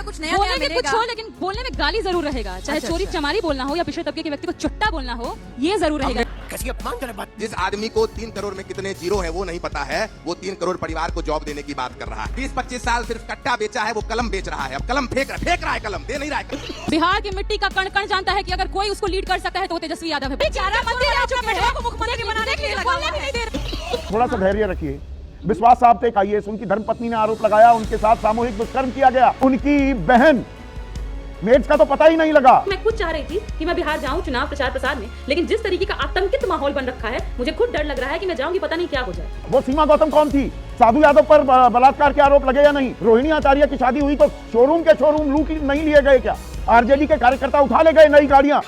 है कुछ नया बोलने में कुछ हो लेकिन बोलने में गाली जरूर रहेगा, चाहे चोरी चमारी बोलना हो या पिछड़े तबके के व्यक्ति को चुट्टा बोलना हो, ये जरूर रहेगा। जिस आदमी को 3 करोड़ में कितने जीरो है वो नहीं पता है, वो 3 करोड़ परिवार को जॉब देने की बात कर रहा है। 20-25 साल सिर्फ कट्टा बेचा है, वो कलम बेच रहा है। अब कलम फेंक रहा है, कलम दे नहीं रहा है। बिहार की मिट्टी का कण कण जानता है कि अगर कोई उसको लीड कर सकता है तो तेजस्वी यादव है। मुख्यमंत्री बनाने के लिए थोड़ा सा धैर्य रखिए। विश्वास साहब थे आईएएस, उनकी धर्मपत्नी ने आरोप लगाया, उनके साथ सामूहिक दुष्कर्म किया गया। उनकी बहन मेड्स का तो पता ही नहीं लगा। मैं खुद चाह रही थी कि मैं बिहार जाऊं चुनाव प्रचार प्रसार में, लेकिन जिस तरीके का आतंकित माहौल बन रखा है, मुझे खुद डर लग रहा है कि मैं जाऊंगी पता नहीं क्या हो जाए। वो सीमा गौतम कौन थी? साधु यादव पर बलात्कार के आरोप लगे या नहीं? रोहिणी आचार्य की शादी हुई तो शोरूम के शोरूम लूट नहीं लिए गए क्या? आरजेडी के कार्यकर्ता उठा ले गए नई गाड़ियां।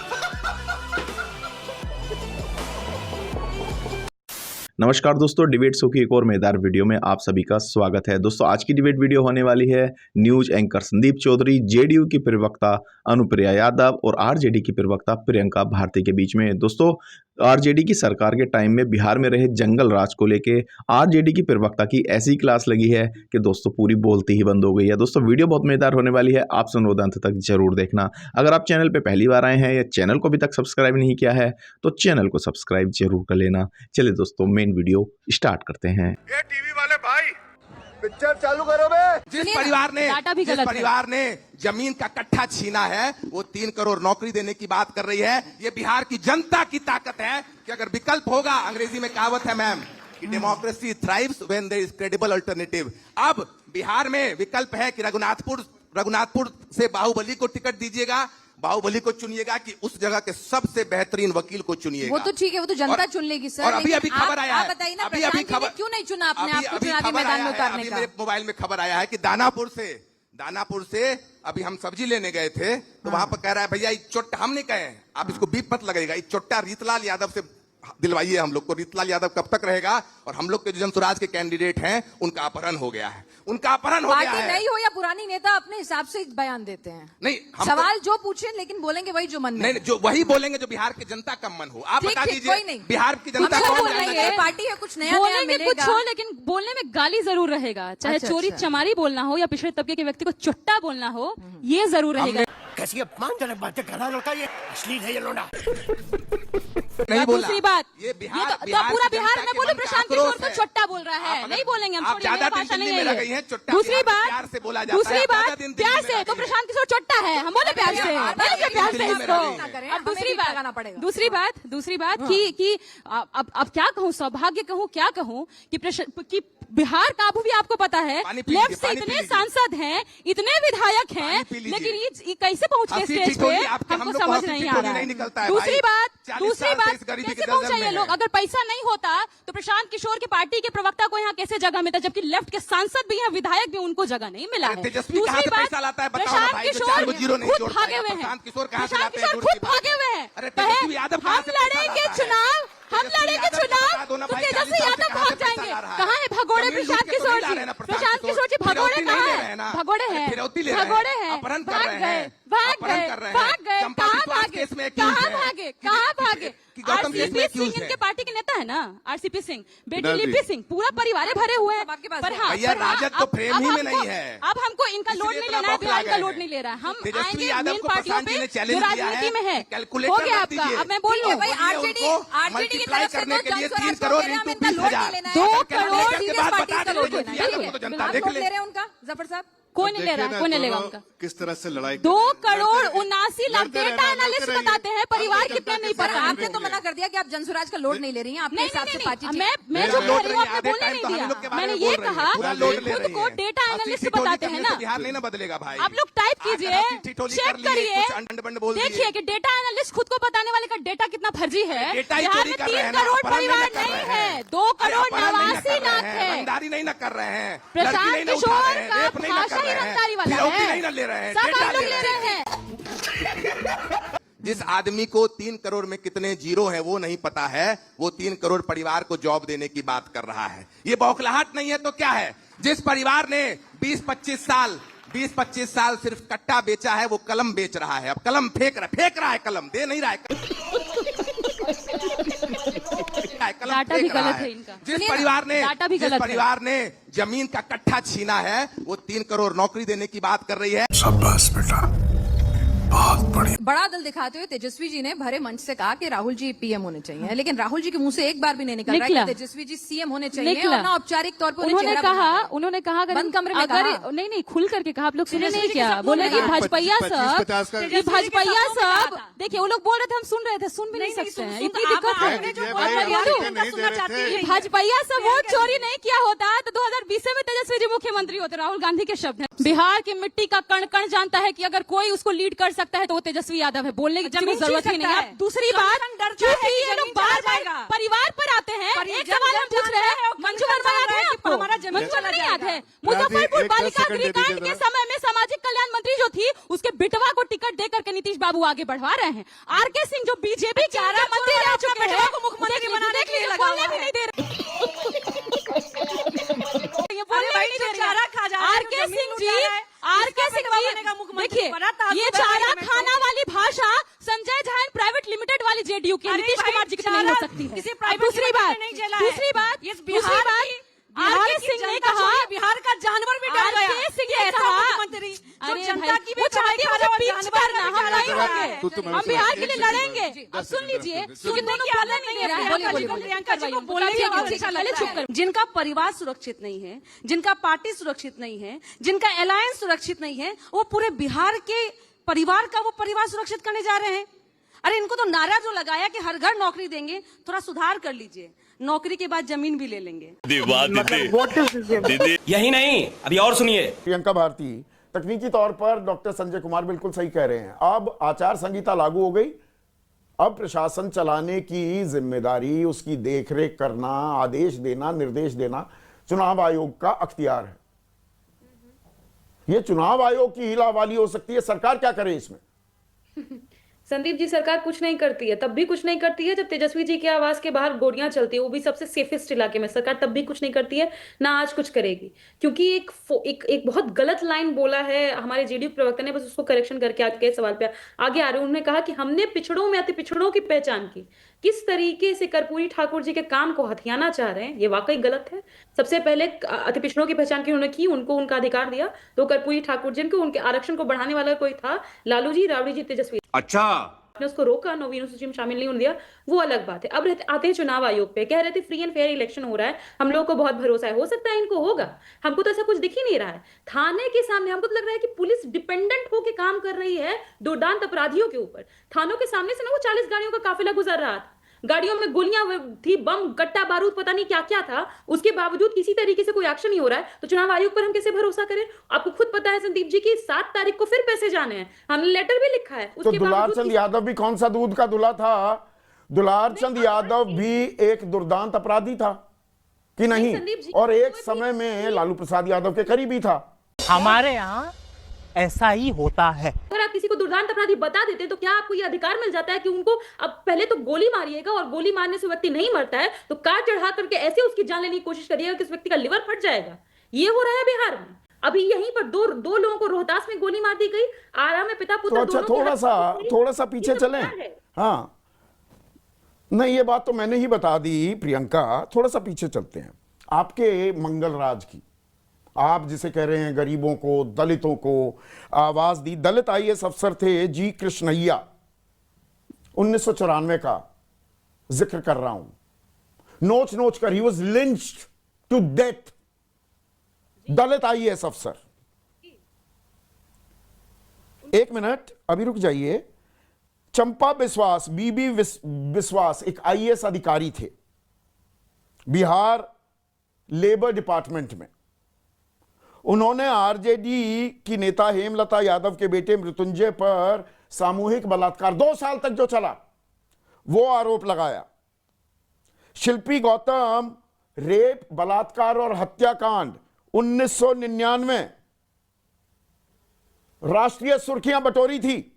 नमस्कार दोस्तों, डिबेट शो की एक और मजेदार वीडियो में आप सभी का स्वागत है। दोस्तों आज की डिबेट वीडियो होने वाली है न्यूज एंकर संदीप चौधरी, जेडीयू की प्रवक्ता अनुप्रिया यादव और आरजेडी की प्रवक्ता प्रियंका भारती के बीच में। दोस्तों आरजेडी की सरकार के टाइम में बिहार में रहे जंगल राज को लेके आरजेडी की प्रवक्ता की ऐसी क्लास लगी है कि दोस्तों पूरी बोलती ही बंद हो गई है। दोस्तों वीडियो बहुत मजेदार होने वाली है, आप सुनो अंत तक जरूर देखना। अगर आप चैनल पे पहली बार आए हैं या चैनल को अभी तक सब्सक्राइब नहीं किया है तो चैनल को सब्सक्राइब जरूर कर लेना। चलिए दोस्तों मेन वीडियो स्टार्ट करते हैं। ये टीवी वाले भाई पिक्चर चालू करो बे। जिस परिवार ने जमीन का कट्ठा छीना है वो 3 करोड़ नौकरी देने की बात कर रही है। ये बिहार की जनता की ताकत है कि अगर विकल्प होगा, अंग्रेजी में कहावत है मैम कि democracy thrives when there is credible alternative. अब बिहार में विकल्प है कि रघुनाथपुर से बाहुबली को टिकट दीजिएगा, बाहुबली को चुनिएगा कि उस जगह के सबसे बेहतरीन वकील को चुनिएगा। वो तो ठीक है, वो तो जनता चुन लेगी सर। और अभी खबर आया है, बताइए ना, अभी खबर क्यों नहीं चुना आपने आपको चुनावी मैदान में उतारने का? मेरे मोबाइल में खबर आया है कि दानापुर से अभी हम सब्जी लेने गए थे तो वहां पर कह रहा है भैया ये चोट्टा, हम नहीं कहे आप इसको बीप मत लगेगा, ये चोट्टा रीतलाल यादव से दिलवाइए हम लोग को। रीतलाल यादव कब तक रहेगा? और हम लोग के जो जनसुराज के कैंडिडेट हैं उनका अपहरण हो गया है, उनका अपहरण हो गया है। नहीं हो या पुरानी नेता अपने हिसाब से बयान देते हैं। नहीं, सवाल जो पूछे लेकिन बोलेंगे वही जो मन में। नहीं, जो वही बोलेंगे जो बिहार की जनता का मन हो। आप बता दीजिए बिहार की जनता कौन है? पार्टी है, कुछ नया बोलने में कुछ हो लेकिन बोलने में गाली जरूर रहेगा, चाहे चोरी चमारी बोलना हो या पिछड़े तबके के व्यक्ति को चुट्टा बोलना हो, ये जरूर रहेगा। कैसी अपमानजनक बातें कर रहा लौटा, ये अश्लील है ये लोना। नहीं बोला। दूसरी बात, ये तो पूरा बिहार में बोलो प्रशांत किशोर को चोट्टा बोल रहा है, नहीं बोलेंगे हम, ज्यादा भाषा नहीं है। दूसरी बात प्यार से तो प्रशांत किशोर चोट्टा है, हम बोले प्यार से इसको। अब दूसरी बात कि अब क्या कहूँ, सौभाग्य कहूँ क्या कहूँ कि बिहार का भी आपको पता है लेफ्ट से इतने सांसद हैं, इतने विधायक हैं, लेकिन ये कैसे पहुंच गए स्टेज पे हमको समझ नहीं आ रहा है। दूसरी बात कैसे पहुंचे ये लोग? अगर पैसा नहीं होता तो प्रशांत किशोर की पार्टी के प्रवक्ता को यहाँ कैसे जगह मिलता, जबकि लेफ्ट के सांसद भी हैं, विधायक भी, उनको जगह नहीं मिला है। दूसरी बात, प्रशांत किशोर खुद भागे हुए हैं, हम लड़ेंगे चुनाव तो तेजस्वी यादव भाग जाएंगे। कहाँ है भगोड़े प्रशांत किशोर जी? प्रशांत किशोर जी भगोड़े कहाँ है? भगोड़े हैं, कहाँ भागे? आरसीपी सिंह इनके पार्टी के नेता है ना, आरसीपी सिंह, बेटी लिपि सिंह, पूरा परिवार भरे हुए हैं। पर हाँ, राजद तो फ्रेम ही में नहीं है। अब हमको इनका लोड नहीं लेना है, बिहार का लोड नहीं ले रहा है। हम आएंगे मेन पार्टियों पे जो राजनीति में है। हो गया आपका, अब मैं बोल रही हूँ आरजेडी की तरफ से 3 करोड़ इंटू 20,000 2 करोड़ ले रहे हैं उनका। जफर साहब कौन नहीं ले रहा है? कौन नहीं लेगा उनका? किस तरह से लड़ाई 2 करोड़ 79 लाख डेटा एनालिस्ट बताते हैं, परिवार कितना नहीं पता। आपने तो मना कर दिया कि आप जनसुराज का लोड नहीं ले रही हैं, अपने हिसाब से बातचीत। मैं जो कह रही हूँ आपने बोलने नहीं दिया। मैंने ये कहा खुद को डेटा एनालिस्ट बताते हैं ना। बिहार नहीं ना बदलेगा भाई। आप लोग टाइप कीजिए, चेक करिए, देखिए कि डेटा एनालिस्ट खुद को बताने वाले का डेटा कितना फर्जी है। बिहार में 3 करोड़ परिवार नहीं है, 2 करोड़ 89 लाख है। रंगदारी नहीं ना कर रहे हैं, प्रशांत किशोर का भाषा ही रंगदारी वाला है, नहीं ले रहे हैं, सब आप लोग ले रहे हैं। जिस आदमी को 3 करोड़ में कितने जीरो है वो नहीं पता है, वो 3 करोड़ परिवार को जॉब देने की बात कर रहा है। ये बौखलाहट नहीं है तो क्या है? जिस परिवार ने 20-25 साल सिर्फ कट्टा बेचा है वो कलम बेच रहा है। अब कलम फेंक रहा है, कलम दे नहीं रहा है। है, कलम डाटा भी फेंक रहा गलत है इनका। जिस परिवार ने डाटा भी जिस गलत है। परिवार ने जमीन का कट्ठा छीना है वो 3 करोड़ नौकरी देने की बात कर रही है। शाबाश बेटा, बहुत बढ़िया। बड़ा दिल दिखाते हुए तेजस्वी जी ने भरे मंच से कहा कि राहुल जी पीएम होने चाहिए, लेकिन राहुल जी के मुंह से एक बार भी नहीं निकल रहा है कि तेजस्वी जी सीएम होने चाहिए और ना औपचारिक तौर पर उन्होंने कहा अगर बंद कमरे में अगर कहा। नहीं खुल करके कहा, आप लोग सुने तेजस्वी नहीं जी क्या? के सब बोले कि बोल रहे हैं। भाजपा 25-50 का- कि भाजपा सब, देखिए वो लोग बोल रहे थे, हम सुन रहे थे, सुन भी नहीं सकते हैं, इतनी दिक्कत है। भाजपा सब वोट चोरी नहीं किया होता तो 2020 में तेजस्वी जी मुख्यमंत्री होते। राहुल गांधी के शब्द हैं। बिहार की मिट्टी का कण कण जानता है कि अगर कोई उसको लीड कर सकता है तो वो तेजस्वी यादव है। बोलने की कोई जरूरत ही नहीं है। अब दूसरी बात, क्योंकि ये लोग बार बार परिवार पर आते हैं, एक सवाल हम पूछ रहे हैं, मंजू वर्मा याद है आपको? मंजू वर्मा नहीं याद है? मुजफ्फरपुर बालिका गृहकांड के समय में सामाजिक कल्याण मंत्री जो थी, उसके बिटवा को टिकट देकर के नीतीश बाबू आगे बढ़वा रहे हैं। आरके सिंह जो बीजेपी के मंत्री रह चुके हैं, मुख्यमंत्री बनाने के लिए बोलने भी नहीं दे रहे। आरके सिंह जी, देखिए ये चारा खाना वाली भाषा संजय जैन प्राइवेट लिमिटेड वाली जेडीयू की नीतीश कुमार जी की नहीं हो सकती है। दूसरी बात आरके सिंह ने कहा, बिहार का जानवर भी डर गया। आरके सिंह ने कहा, मुख्यमंत्री अरे जनता की वो चाहते हैं मुझे पिंच करना, हम नहीं तू होंगे, तो मेरे हम से बिहार बात के लिए नहीं लड़ेंगे। अब सुन लीजिए, क्योंकि दोनों बोलने नहीं दे रहा है। प्रियंका जी को बोलने की आवाज अच्छा लगता है। जिनका परिवार सुरक्षित नहीं है, जिनका पार्टी सुरक्षित नहीं है, जिनका अलायंस सुरक्षित नहीं है, वो पूरे बिहार के परिवार का वो परिवार सुरक्षित करने जा रहे हैं। अरे इनको तो नारा जो लगाया कि हर घर नौकरी देंगे, थोड़ा सुधार कर लीजिए, नौकरी के बाद जमीन भी ले लेंगे। यही नहीं, अभी और सुनिए। प्रियंका भारती, तकनीकी तौर पर डॉक्टर संजय कुमार बिल्कुल सही कह रहे हैं। अब आचार संहिता लागू हो गई, अब प्रशासन चलाने की जिम्मेदारी, उसकी देखरेख करना, आदेश देना, निर्देश देना चुनाव आयोग का अख्तियार है। यह चुनाव आयोग की हीलावाली हो सकती है, सरकार क्या करे इसमें? संदीप जी, सरकार कुछ नहीं करती है, तब भी कुछ नहीं करती है जब तेजस्वी जी के आवास के बाहर गोलियां चलती है, वो भी सबसे सेफेस्ट इलाके में। सरकार तब भी कुछ नहीं करती है, ना आज कुछ करेगी, क्योंकि एक बहुत गलत लाइन बोला है हमारे जेडीयू प्रवक्ता ने, बस उसको करेक्शन करके आपके सवाल पे आगे आ रहे हैं। उन्होंने कहा कि हमने पिछड़ों में अति पिछड़ों की पहचान की। किस तरीके से कर्पूरी ठाकुर जी के काम को हथियाना चाह रहे हैं, ये वाकई गलत है। सबसे पहले अति पिछड़ों की पहचान की उन्होंने की, उनको उनका अधिकार दिया, तो कर्पूरी ठाकुर जी को, उनके आरक्षण को बढ़ाने वाला कोई था, लालू जी, राबड़ी जी, तेजस्वी, अच्छा, ने उसको रोका, नवीन सूची में शामिल नहीं होने दिया, वो अलग बात है। अब आते हैं चुनाव आयोग पे, कह रहे थे फ्री एंड फेयर इलेक्शन हो रहा है, हम लोगों को बहुत भरोसा है, हो सकता है इनको होगा, हमको तो ऐसा कुछ दिख ही नहीं रहा है। थाने के सामने हमको तो लग रहा है कि पुलिस डिपेंडेंट होकर काम कर रही है दुर्दांत अपराधियों के ऊपर। थानों के सामने से ना वो 40 गाड़ियों का काफिला गुजर रहा था, गाड़ियों में गोलियां थी, बम, गट्टा बारूद, पता नहीं क्या क्या था, उसके बावजूद किसी तरीके से कोई एक्शन नहीं हो रहा है। तो चुनाव आयोग पर हम कैसे भरोसा करें? आपको खुद पता है संदीप जी की 7 तारीख को फिर पैसे जाने हैं, हमने लेटर भी लिखा है। तो दुलार चंद यादव भी कौन सा दूध का दूल्हा था? दुलार चंद यादव भी एक दुर्दांत अपराधी था कि नहीं? और एक समय में लालू प्रसाद यादव के करीबी था। हमारे यहाँ ऐसा ही होता है। अगर आप किसी को दुर्दांत अपराधी बता देते तो क्या आपको यह अधिकार मिल जाता है कि उनको अब पहले तो गोली मारिएगा, और गोली मारने से व्यक्ति नहीं मरता है तो कार चढ़ा करके ऐसे उसकी जान लेने की कोशिश करिएगा कि उस व्यक्ति का लिवर फट जाएगा। ये हो रहा है बिहार में। अभी यहीं पर दो लोगों को रोहतास में गोली मार दी गई, आरा में पिता पुत्र तो अच्छा, थोड़ा सा पीछे चलें। हाँ, नहीं, ये बात तो मैंने ही बता दी प्रियंका, थोड़ा सा पीछे चलते हैं। आपके मंगल राज की, आप जिसे कह रहे हैं गरीबों को, दलितों को आवाज दी, दलित आईएएस अफसर थे जी कृष्णैया, 1994 का जिक्र कर रहा हूं, नोच नोच कर, he was lynched to death, Dalit IAS अफसर। एक मिनट, अभी रुक जाइए। चंपा बिस्वास, बीबी बिस्वास एक आईएएस अधिकारी थे बिहार लेबर डिपार्टमेंट में। उन्होंने आरजेडी की नेता हेमलता यादव के बेटे मृत्युंजय पर सामूहिक बलात्कार 2 साल तक जो चला, वो आरोप लगाया। शिल्पी गौतम रेप, बलात्कार और हत्याकांड 1999 राष्ट्रीय सुर्खियां बटोरी थी।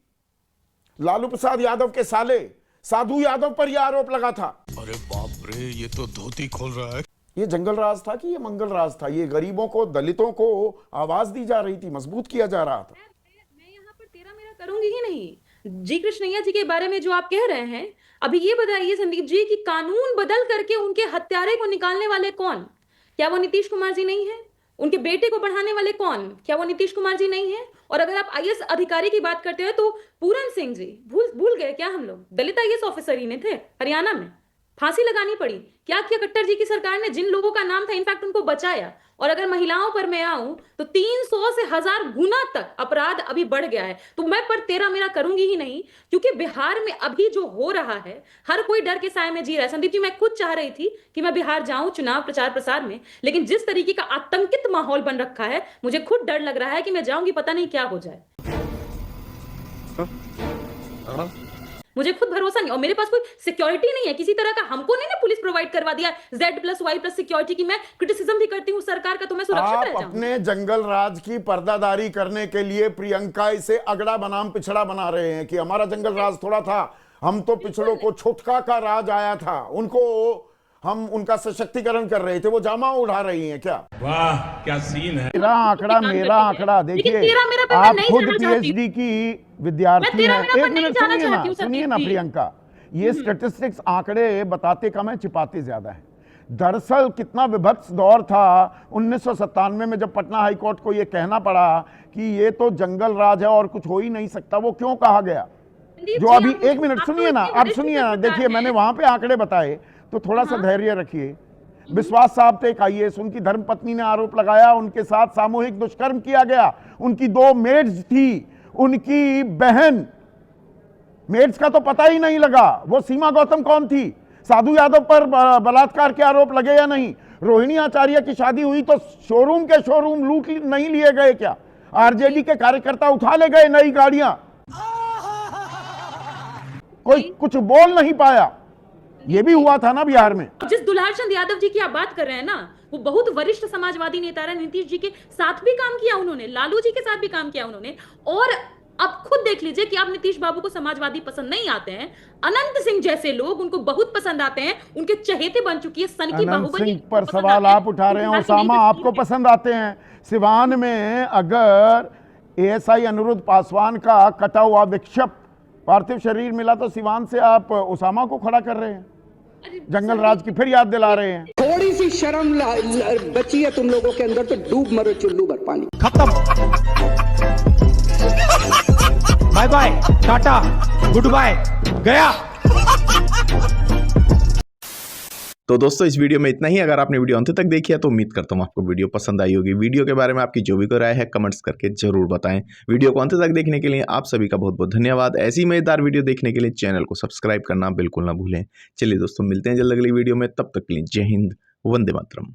लालू प्रसाद यादव के साले साधु यादव पर यह आरोप लगा था। अरे बाप रे, ये तो धोती खोल रहा है। ये जंगल राज था कि ये मंगल राज था? ये गरीबों को, दलितों को आवाज दी जा रही थी, मजबूत किया जा रहा था। मैं यहाँ पर तेरा मेरा करूंगी ही नहीं, जी कृष्णैया जी के बारे में जो आप कह रहे हैं, अभी ये बताइए संदीप जी कि कानून बदल करके उनके हत्यारे को निकालने वाले कौन? क्या वो नीतीश कुमार जी नहीं है? उनके बेटे को बढ़ाने वाले कौन? क्या वो नीतीश कुमार जी नहीं है? और अगर आप आईएएस अधिकारी की बात करते हो तो पूरन सिंह जी भूल गए क्या? हम लोग दलित आईएएस ऑफिसर ही ने थे हरियाणा में, फांसी लगानी पड़ी। क्या किया खट्टर जी की सरकार ने? जिन लोगों का नाम था इनफैक्ट उनको बचाया। और अगर महिलाओं पर मैं आऊं तो 300 से 1000 गुना तक अपराध अभी बढ़ गया है। तो मैं पर तेरा मेरा करूंगी ही नहीं, क्योंकि बिहार में अभी जो हो रहा है, हर कोई डर के साए में जी रहा है। संदीप जी, मैं खुद चाह रही थी कि मैं बिहार जाऊं चुनाव प्रचार प्रसार में, लेकिन जिस तरीके का आतंकित माहौल बन रखा है, मुझे खुद डर लग रहा है कि मैं जाऊंगी पता नहीं क्या हो जाए। मुझे खुद भरोसा नहीं, और मेरे पास कोई सिक्योरिटी नहीं है किसी तरह का। हमको नहीं ना पुलिस प्रोवाइड करवा दिया Z+Y+ सिक्योरिटी की। मैं क्रिटिसिज्म भी करती हूँ सरकार का, तो मैं सुरक्षित रह आप जाऊं। अपने जंगल राज की पर्दादारी करने के लिए प्रियंका इसे अगड़ा बनाम पिछड़ा बना रहे हैं कि हमारा जंगल राज थोड़ा था, हम तो पिछड़ों को छुटका का राज आया था, उनको हम उनका सशक्तिकरण कर रहे थे, वो जामा उड़ा रही हैं क्या? वाह क्या सीन है। मेरा आंकड़ा देखिए, तेरा आप नहीं खुद जाना चाहती। PhD की विद्यार्थी तेरा हैं। मेरा पर एक नहीं मिनट जाना सुनिए ना, चाहती हूँ सुनिए ना संदीप जी। प्रियंका, ये स्टैटिस्टिक्स आंकड़े बताते कम है, छिपाते ज्यादा है। दरअसल कितना विभत्स दौर था 1997 में, जब पटना हाईकोर्ट को ये कहना पड़ा कि ये तो जंगल राज है और कुछ हो ही नहीं सकता। वो क्यों कहा गया? जो अभी एक मिनट सुनिए ना, आप सुनिए ना, देखिए मैंने वहां पे आंकड़े बताए, तो थोड़ा सा धैर्य रखिए। विश्वास साहब थे एक IAS, उनकी धर्मपत्नी ने आरोप लगाया उनके साथ सामूहिक दुष्कर्म किया गया। उनकी 2 मेड्स थी, उनकी बहन, मेड्स का तो पता ही नहीं लगा वो सीमा गौतम कौन थी। साधु यादव पर बलात्कार के आरोप लगे या नहीं? रोहिणी आचार्य की शादी हुई तो शोरूम के शोरूम लूट नहीं लिए गए क्या? RJD के कार्यकर्ता उठा ले गए नई गाड़ियां, कोई कुछ बोल नहीं पाया। ये भी हुआ था ना बिहार में। जिस दुल्हार चंद यादव जी की आप बात कर रहे हैं ना, वो बहुत वरिष्ठ समाजवादी नेता रहे। नीतीश जी के साथ भी काम किया उन्होंने, लालू जी के साथ भी काम किया उन्होंने। और अब खुद देख लीजिए कि आप नीतीश बाबू को समाजवादी पसंद नहीं आते हैं, अनंत सिंह जैसे लोग उनको बहुत पसंद आते हैं, उनके चहेते बन चुकी है सन की अनंत बाहुबली सिंह पर सवाल आप उठा रहे हैं, ओसामा आपको पसंद आते हैं। सिवान में अगर ASI अनुरुद्ध पासवान का कटा हुआ विक्षिप्त पार्थिव शरीर मिला तो सिवान से आप ओसामा को खड़ा कर रहे हैं, जंगल राज की फिर याद दिला रहे हैं। थोड़ी सी शर्म बची है तुम लोगों के अंदर तो डूब मरो चुल्लू भर पानी। खत्म, bye bye, tata, good bye, गया। तो दोस्तों इस वीडियो में इतना ही। अगर आपने वीडियो अंत तक देखी है तो उम्मीद करता हूँ आपको वीडियो पसंद आई होगी। वीडियो के बारे में आपकी जो भी कोई राय है कमेंट्स करके जरूर बताएं। वीडियो को अंत तक देखने के लिए आप सभी का बहुत बहुत धन्यवाद। ऐसी मजेदार वीडियो देखने के लिए चैनल को सब्सक्राइब करना बिल्कुल ना भूलें। चलिए दोस्तों, मिलते हैं जल्द अगली वीडियो में, तब तक के लिए जय हिंद, वंदे मातरम।